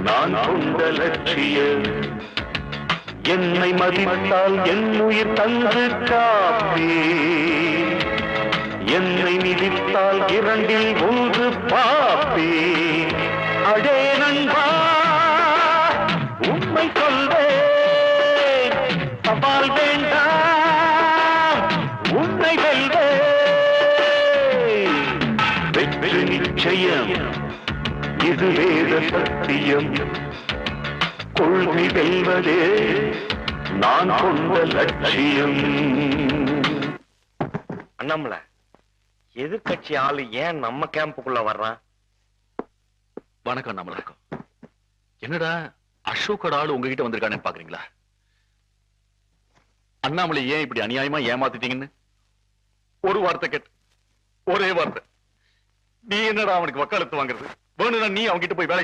நான் கொண்ட லட்சியம். என்னை மதித்தால் என் உயிர் தந்து காப்பே, என்னை மிதித்தால் இரண்டில் ஒன்று பாப்பே. அடே நண்பா உண்மை சொல்வேன், சவால் வேண்டாம் உன்னை வெல்வேன். வெற்றி நிச்சயம், இது வேத சத்தியம். கொள்கை வெல்வதே நான் கொண்ட லட்சியம். அண்ணாமலை, எதிர்கட்சி ஆளு ஏன் நம்ம கேம்புக்குள்ள வர்றான்? வணக்கம் அண்ணாமலை. என்னடா அசோக்கோட ஆளு உங்ககிட்ட வந்திருக்கானு பாக்குறீங்களா? அண்ணாமலை ஏன் இப்படி அநியாயமா ஏமாத்திட்டீங்கன்னு ஒரு வார்த்தை கேட்டு, ஒரே வார்த்தை. நீ என்னடா அவனுக்கு வக்காலத்து வாங்குறது? வேணும்னா நீ அவங்கிட்ட போய் வேலை